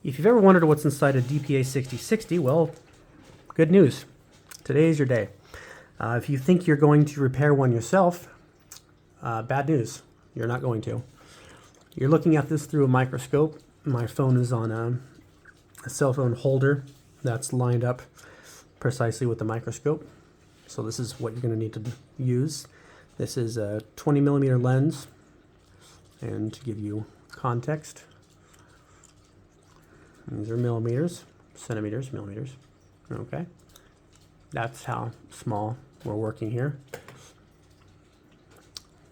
If you've ever wondered what's inside a DPA 6060, well, good news. Today is your day. If you think you're going to repair one yourself, bad news. You're not going to. You're looking at this through a microscope. My phone is on a cell phone holder that's lined up precisely with the microscope. So this is what you're going to need to use. This is a 20 millimeter lens. And to give you context, these are millimeters, centimeters, millimeters. Okay. That's how small we're working here.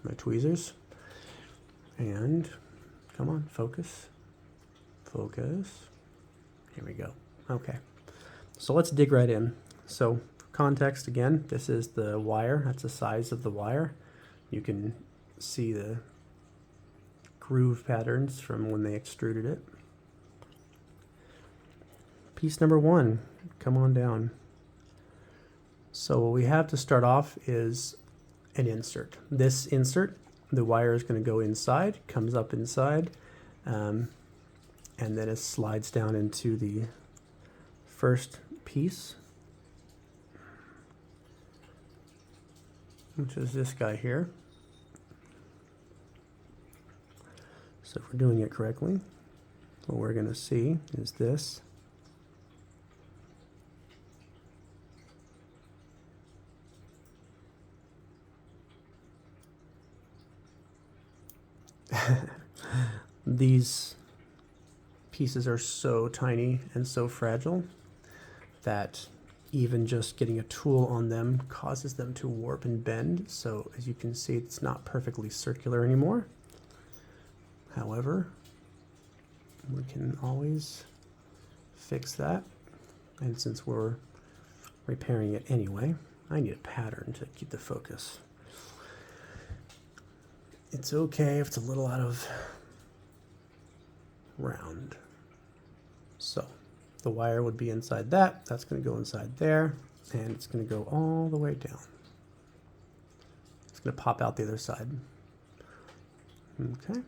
My tweezers. And come on, focus. Focus. Here we go. Okay. So let's dig right in. So for context again, this is the wire. That's the size of the wire. You can see the groove patterns from when they extruded it. Piece number one, come on down. So what we have to start off is an insert. This insert, the wire is going to go inside, comes up inside, and then it slides down into the first piece, which is this guy here. So if we're doing it correctly, what we're going to see is this. These pieces are so tiny and so fragile that even just getting a tool on them causes them to warp and bend. So as you can see, it's not perfectly circular anymore. However, we can always fix that. And since we're repairing it anyway, I need a pattern to keep the focus. It's okay if it's a little out of round. So the wire would be inside that. That's going to go inside there, and it's going to go all the way down. It's going to pop out the other side. Okay.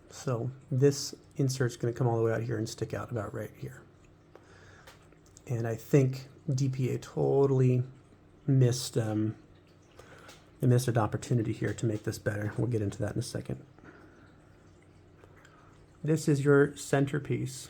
So this insert's going to come all the way out here and stick out about right here. And I think DPA totally missed an opportunity here to make this better. We'll get into that in a second. This is your centerpiece.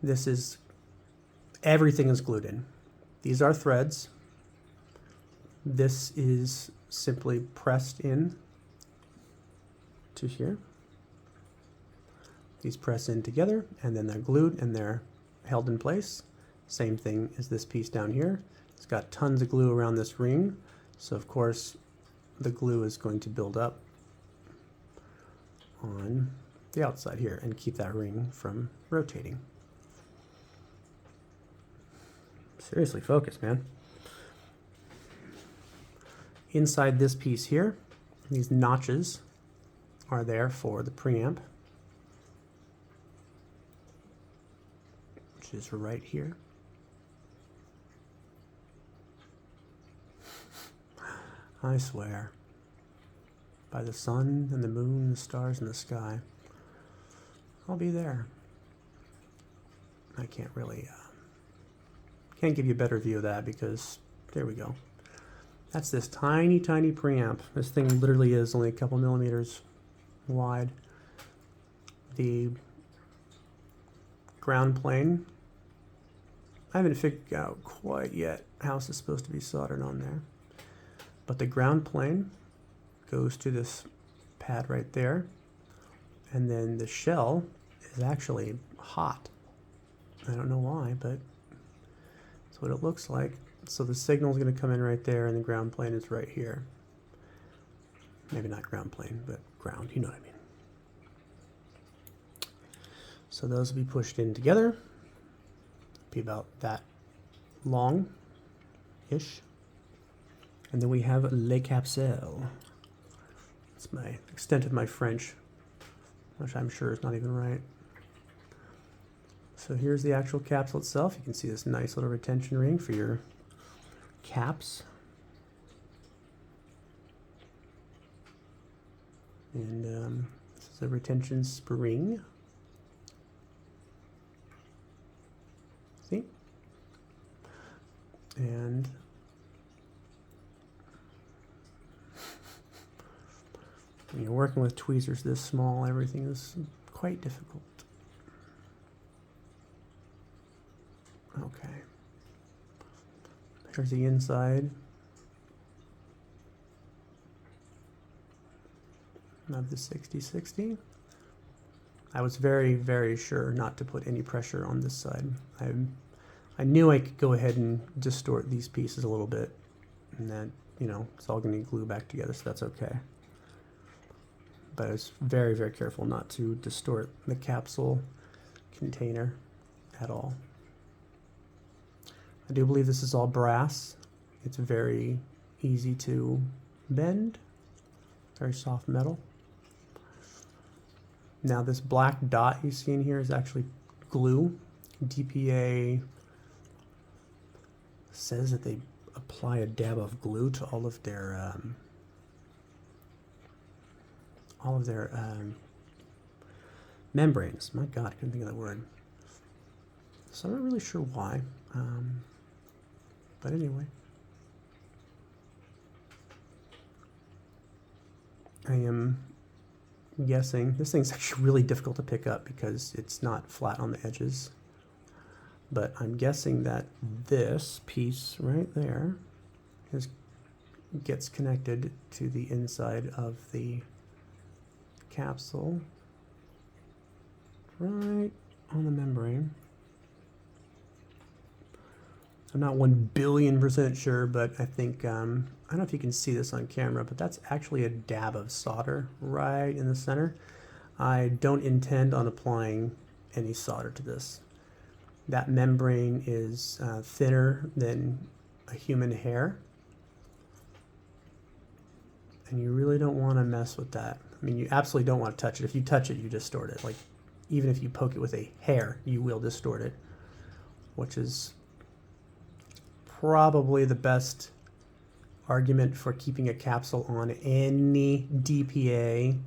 This is, everything is glued in. These are threads. This is simply pressed in to here. These press in together, and then they're glued and they're held in place. Same thing as this piece down here. It's got tons of glue around this ring, so of course the glue is going to build up on the outside here and keep that ring from rotating. Seriously, focus, man. Inside this piece here, these notches are there for the preamp, which is right here. I swear, by the sun and the moon, the stars in the sky, I'll be there. I can't really, can't give you a better view of that because there we go. That's this tiny, tiny preamp. This thing literally is only a couple millimeters wide. The ground plane, I haven't figured out quite yet how it's supposed to be soldered on there. But the ground plane goes to this pad right there, and then the shell is actually hot. I don't know why, but that's what it looks like. So the signal is going to come in right there, and the ground plane is right here. Maybe not ground plane, but ground, you know what I mean. So those will be pushed in together. Be about that long-ish. And then we have Le Capsule. It's my extent of my French, which I'm sure is not even right. So here's the actual capsule itself. You can see this nice little retention ring for your caps. And this is a retention spring. See? And when you're working with tweezers this small, everything is quite difficult. Okay. Here's the inside of the 6060. I was very, very sure not to put any pressure on this side. I knew I could go ahead and distort these pieces a little bit, and that, you know, it's all going to glue back together, so that's okay. But I was very, very careful not to distort the capsule container at all. I do believe this is all brass. It's very easy to bend, very soft metal. Now this black dot you see in here is actually glue. DPA says that they apply a dab of glue to all of their membranes. My God, I couldn't think of that word. So I'm not really sure why. But anyway, I am guessing this thing's actually really difficult to pick up because it's not flat on the edges. But I'm guessing that this piece right there gets connected to the inside of the capsule right on the membrane. I'm not 1,000,000,000% sure, but I think, I don't know if you can see this on camera, but that's actually a dab of solder right in the center. I don't intend on applying any solder to this. That membrane is thinner than a human hair, and you really don't want to mess with that. I mean, you absolutely don't want to touch it. If you touch it, you distort it. Like, even if you poke it with a hair, you will distort it, which is probably the best argument for keeping a capsule on any DPA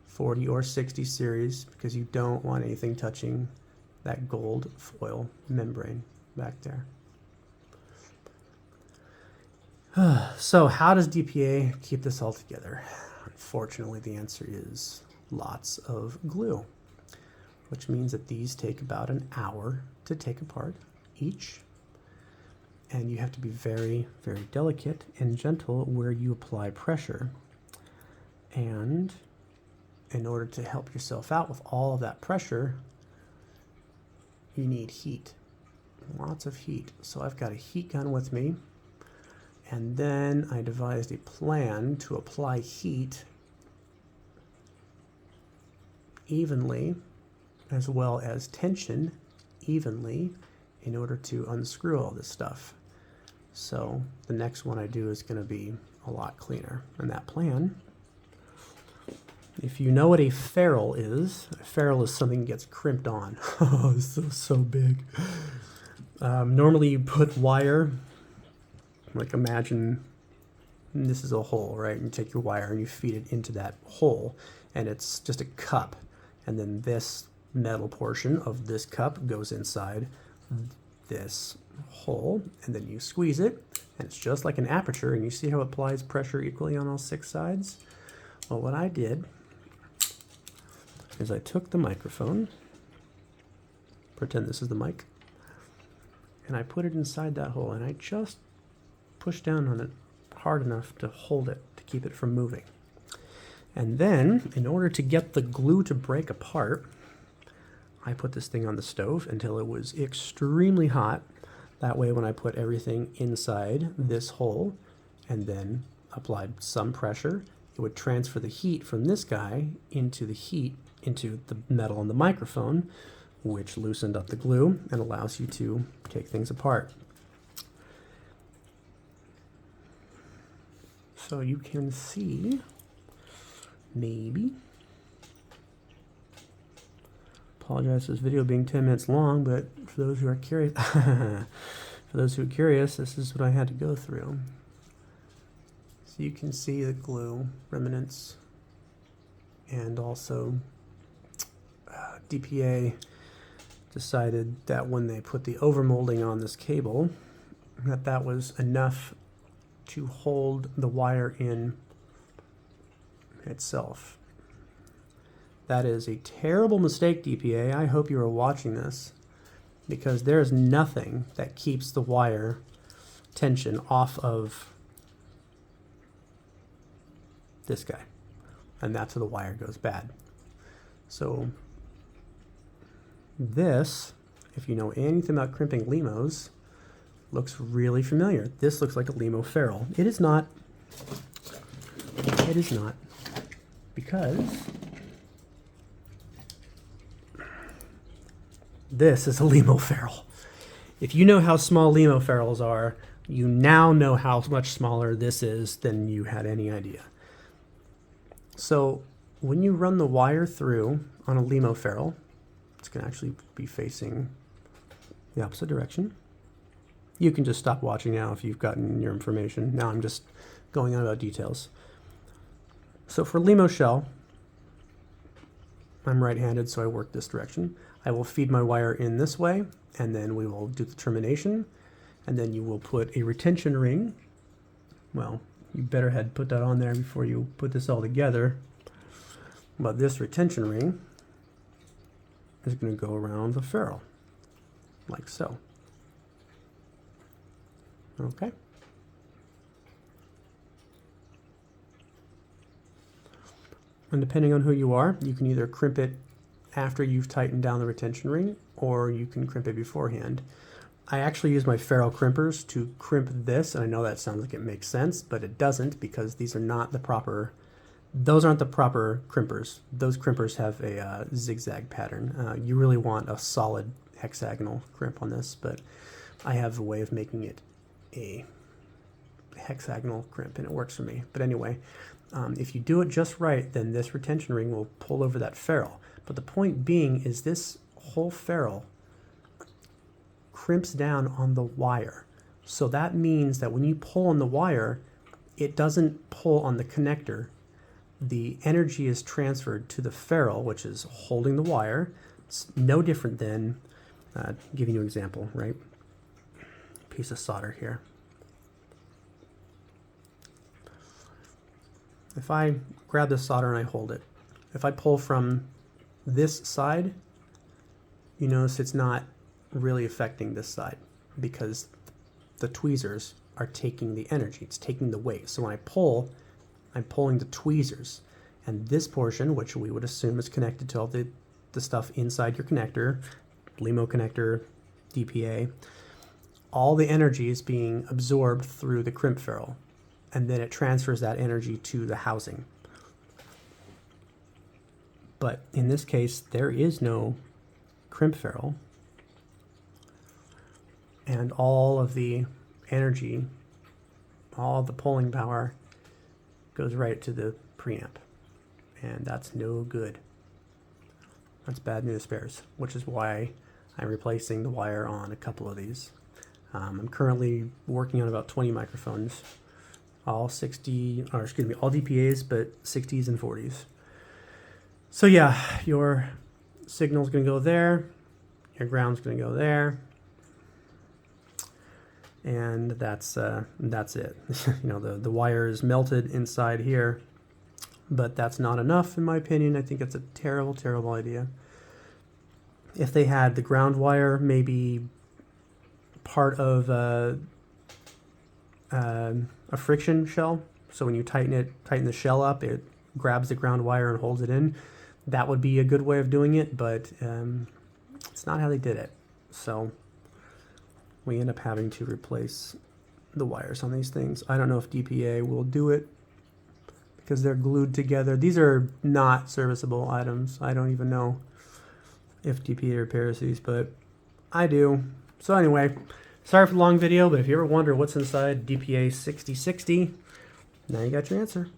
40 or 60 series, because you don't want anything touching that gold foil membrane back there. So how does DPA keep this all together? Unfortunately, the answer is lots of glue, which means that these take about an hour to take apart each. And you have to be very, very delicate and gentle where you apply pressure. And in order to help yourself out with all of that pressure, you need heat, lots of heat. So I've got a heat gun with me, and then I devised a plan to apply heat evenly as well as tension evenly in order to unscrew all this stuff. So the next one I do is going to be a lot cleaner. And that plan, if you know what a ferrule is something that gets crimped on. Oh, it's so big. Normally you put wire, like imagine this is a hole, right? You take your wire and you feed it into that hole, and it's just a cup. And then this metal portion of this cup goes inside this hole, and then you squeeze it, and it's just like an aperture, and you see how it applies pressure equally on all 6 sides? Well, what I did is I took the microphone, pretend this is the mic, and I put it inside that hole, and I just pushed down on it hard enough to hold it, to keep it from moving. And then, in order to get the glue to break apart, I put this thing on the stove until it was extremely hot. That way, when I put everything inside this hole and then applied some pressure, it would transfer the heat from this guy into the metal on the microphone, which loosened up the glue and allows you to take things apart. So you can see, maybe, apologize for this video being 10 minutes long, but for those who are curious, this is what I had to go through. So you can see the glue remnants and also DPA decided that when they put the overmolding on this cable, that was enough to hold the wire in itself. That is a terrible mistake, DPA. I hope you are watching this, because there is nothing that keeps the wire tension off of this guy, and that's where the wire goes bad. So this, if you know anything about crimping limos, looks really familiar. This looks like a limo ferrule. It is not. It is not, because this is a limo ferrule. If you know how small limo ferrules are, you now know how much smaller this is than you had any idea. So when you run the wire through on a limo ferrule, it's going to actually be facing the opposite direction. You can just stop watching now if you've gotten your information. Now I'm just going on about details. So for limo shell, I'm right-handed, so I work this direction. I will feed my wire in this way, and then we will do the termination, and then you will put a retention ring. Well, you better had put that on there before you put this all together. But this retention ring is going to go around the ferrule, like so. Okay. And depending on who you are, you can either crimp it after you've tightened down the retention ring, or you can crimp it beforehand. I actually use my ferrule crimpers to crimp this, and I know that sounds like it makes sense, but it doesn't, because these are not the proper, those aren't the proper crimpers. Those crimpers have a zigzag pattern. You really want a solid hexagonal crimp on this, but I have a way of making it a hexagonal crimp, and it works for me. But anyway, if you do it just right, then this retention ring will pull over that ferrule. But the point being is this whole ferrule crimps down on the wire. So that means that when you pull on the wire, it doesn't pull on the connector. The energy is transferred to the ferrule, which is holding the wire. It's no different than, giving you an example, right? Piece of solder here. If I grab this solder and I hold it, if I pull from this side, you notice it's not really affecting this side, because the tweezers are taking the energy, it's taking the weight. So when I pull, I'm pulling the tweezers, and this portion, which we would assume is connected to all the stuff inside your connector, limo connector, DPA, all the energy is being absorbed through the crimp ferrule, and then it transfers that energy to the housing. But in this case, there is no crimp ferrule, and all of the energy, all the pulling power goes right to the preamp, and that's no good. That's bad news bears, which is why I'm replacing the wire on a couple of these. I'm currently working on about 20 microphones, all 60, or excuse me, all DPAs, but 60s and 40s. So yeah, your signal's gonna go there, your ground's gonna go there, and that's it. You know, the wire is melted inside here, but that's not enough in my opinion. I think it's a terrible, terrible idea. If they had the ground wire maybe part of a friction shell, so when you tighten the shell up, it grabs the ground wire and holds it in, that would be a good way of doing it, but it's not how they did it. So we end up having to replace the wires on these things. I don't know if DPA will do it because they're glued together. These are not serviceable items. I don't even know if DPA repairs these, but I do. So anyway, sorry for the long video, but if you ever wonder what's inside DPA 6060, now you got your answer.